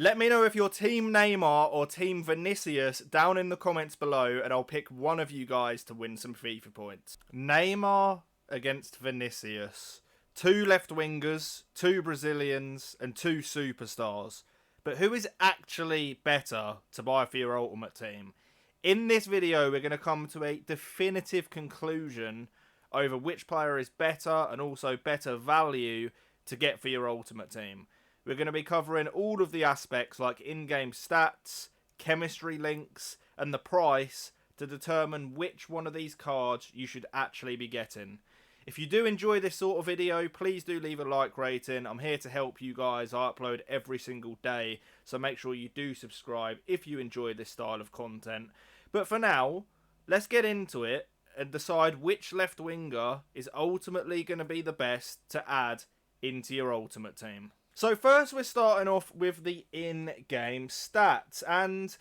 Let me know if you're Team Neymar or Team Vinicius down in the comments below, and I'll pick one of you guys to win some FIFA points. Neymar against Vinicius. 2 left wingers, 2 Brazilians, and 2 superstars. But who is actually better to buy for your ultimate team? In this video, we're going to come to a definitive conclusion over which player is better and also better value to get for your ultimate team. We're going to be covering all of the aspects like in-game stats, chemistry links, and the price to determine which one of these cards you should actually be getting. If you do enjoy this sort of video, please do leave a like rating. I'm here to help you guys. I upload every single day, so make sure you do subscribe if you enjoy this style of content. But for now, let's get into it and decide which left winger is ultimately going to be the best to add into your ultimate team. So first we're starting off with the in-game stats, and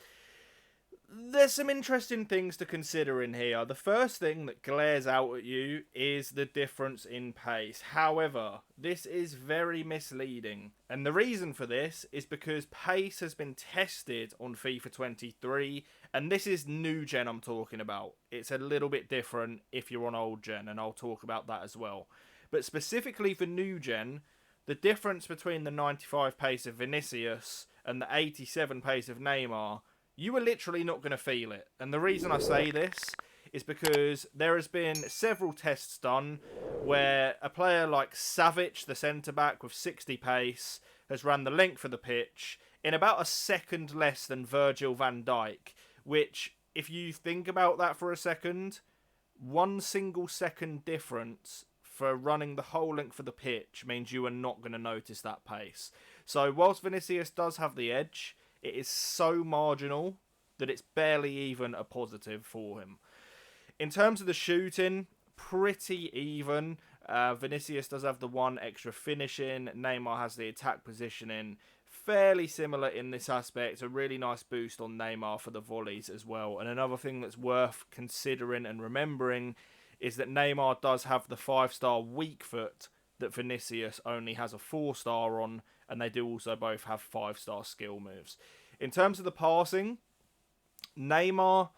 there's some interesting things to consider in here. The first thing that glares out at you is the difference in pace. However, this is very misleading, and the reason for this is because pace has been tested on FIFA 23, and this is new gen I'm talking about. It's a little bit different if you're on old gen, and I'll talk about that as well. But specifically for new gen, the difference between the 95 pace of Vinicius and the 87 pace of Neymar, you are literally not going to feel it. And the reason I say this is because there has been several tests done where a player like Savic, the centre-back with 60 pace, has ran the length of the pitch in about a second less than Virgil van Dijk, which, if you think about that for a second, 1 single second difference for running the whole length of the pitch means you are not going to notice that pace. So whilst Vinicius does have the edge, it is so marginal that it's barely even a positive for him. In terms of the shooting, pretty even. Vinicius does have the 1 extra finishing. Neymar has the attack positioning. Fairly similar in this aspect. A really nice boost on Neymar for the volleys as well. And another thing that's worth considering and remembering is that Neymar does have the 5-star weak foot that Vinicius only has a 4-star on, and they do also both have 5-star skill moves. In terms of the passing, Neymar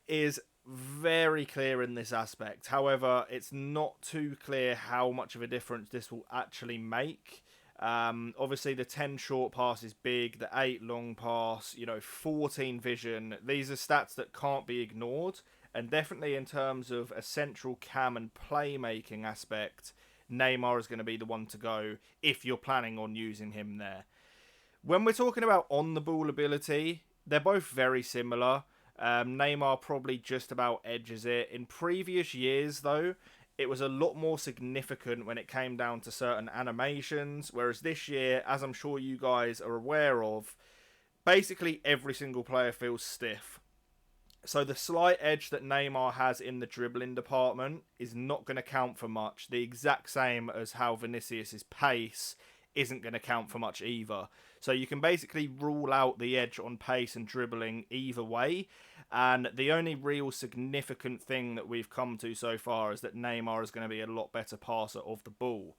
is very clear in this aspect. However, it's not too clear how much of a difference this will actually make. Obviously, the 10 short pass is big, the 8 long pass, 14 vision. These are stats that can't be ignored. And definitely in terms of a central cam and playmaking aspect, Neymar is going to be the one to go if you're planning on using him there. When we're talking about on-the-ball ability, they're both very similar. Neymar probably just about edges it. In previous years, though, it was a lot more significant when it came down to certain animations, whereas this year, as I'm sure you guys are aware of, basically every single player feels stiff. So the slight edge that Neymar has in the dribbling department is not going to count for much. The exact same as how Vinicius' pace isn't going to count for much either. So you can basically rule out the edge on pace and dribbling either way. And the only real significant thing that we've come to so far is that Neymar is going to be a lot better passer of the ball.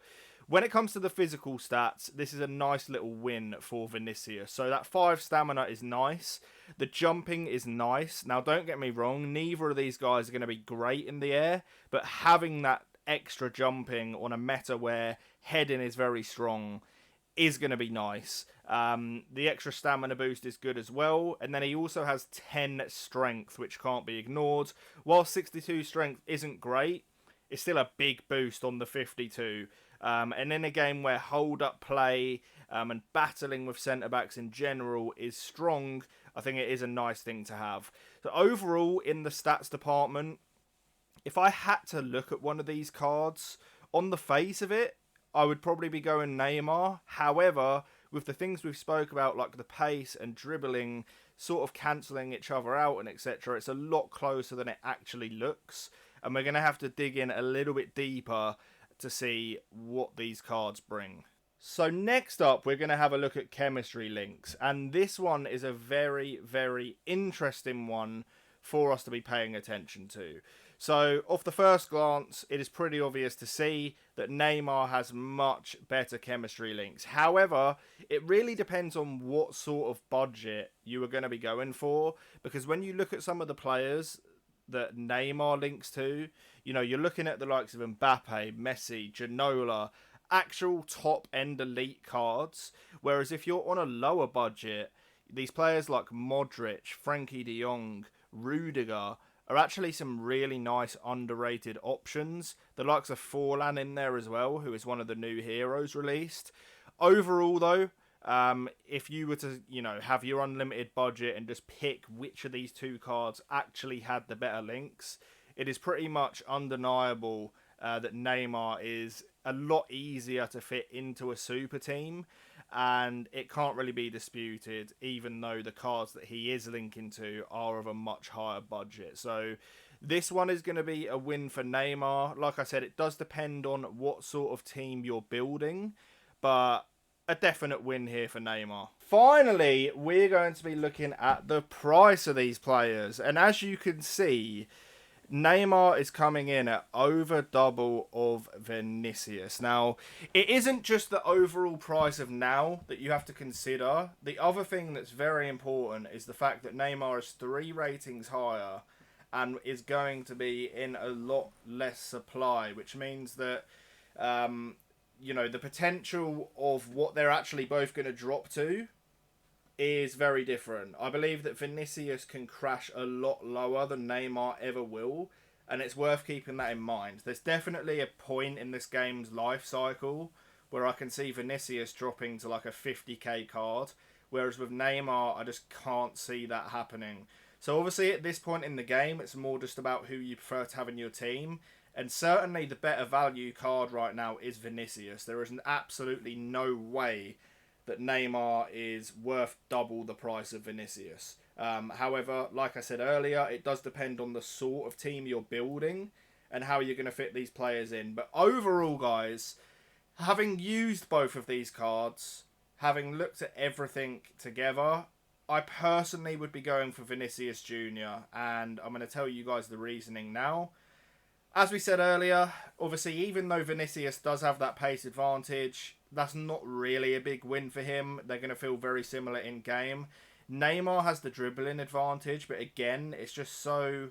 When it comes to the physical stats, this is a nice little win for Vinicius. So that 5 stamina is nice. The jumping is nice. Now, don't get me wrong, neither of these guys are going to be great in the air, but having that extra jumping on a meta where heading is very strong is going to be nice. The extra stamina boost is good as well. And then he also has 10 strength, which can't be ignored. While 62 strength isn't great, it's still a big boost on the 52. And in a game where hold-up play and battling with centre-backs in general is strong, I think it is a nice thing to have. So overall, in the stats department, if I had to look at one of these cards, on the face of it, I would probably be going Neymar. However, with the things we've spoke about, like the pace and dribbling sort of cancelling each other out and etc., it's a lot closer than it actually looks. And we're going to have to dig in a little bit deeper to see what these cards bring. So next up, we're going to have a look at chemistry links. And this one is a very, very interesting one for us to be paying attention to. So, off the first glance, it is pretty obvious to see that Neymar has much better chemistry links. However, it really depends on what sort of budget you are going to be going for, because when you look at some of the players that Neymar links to, you know, you're looking at the likes of Mbappe, Messi, Ginola, actual top-end elite cards, whereas if you're on a lower budget, these players like Modric, Frankie de Jong, Rudiger are actually some really nice underrated options. The likes of Forlan in there as well, who is one of the new heroes released. Overall, though, if you were to, you know, have your unlimited budget and just pick which of these two cards actually had the better links, it is pretty much undeniable that Neymar is a lot easier to fit into a super team, and it can't really be disputed, even though the cards that he is linking to are of a much higher budget. So this one is going to be a win for Neymar. Like I said, it does depend on what sort of team you're building, but a definite win here for Neymar. Finally, we're going to be looking at the price of these players, and as you can see, Neymar is coming in at over double of Vinicius. Now, it isn't just the overall price of now that you have to consider. The other thing that's very important is the fact that Neymar is 3 ratings higher and is going to be in a lot less supply, which means that, you know, the potential of what they're actually both going to drop to is very different. I believe that Vinicius can crash a lot lower than Neymar ever will, and it's worth keeping that in mind. There's definitely a point in this game's life cycle where I can see Vinicius dropping to like a 50k card, whereas with Neymar, I just can't see that happening. So obviously at this point in the game, it's more just about who you prefer to have in your team, and certainly the better value card right now is Vinicius. There is absolutely no way that Neymar is worth double the price of Vinicius. However, like I said earlier, it does depend on the sort of team you're building and how you're going to fit these players in. But overall, guys, having used both of these cards, having looked at everything together, I personally would be going for Vinicius Jr. And I'm going to tell you guys the reasoning now. As we said earlier, obviously, even though Vinicius does have that pace advantage, that's not really a big win for him. They're going to feel very similar in game. Neymar has the dribbling advantage, but again, it's just so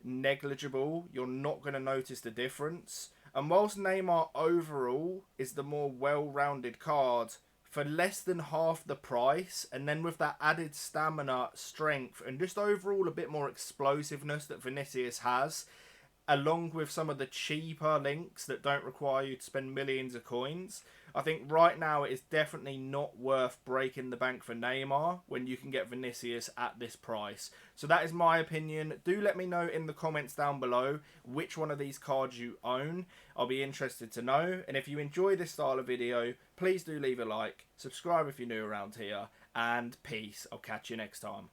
negligible. You're not going to notice the difference. And whilst Neymar overall is the more well-rounded card, for less than half the price, and then with that added stamina, strength, and just overall a bit more explosiveness that Vinicius has, along with some of the cheaper links that don't require you to spend millions of coins, I think right now it is definitely not worth breaking the bank for Neymar when you can get Vinicius at this price. So that is my opinion. Do let me know in the comments down below which one of these cards you own. I'll be interested to know. And if you enjoy this style of video, please do leave a like, subscribe if you're new around here, and peace. I'll catch you next time.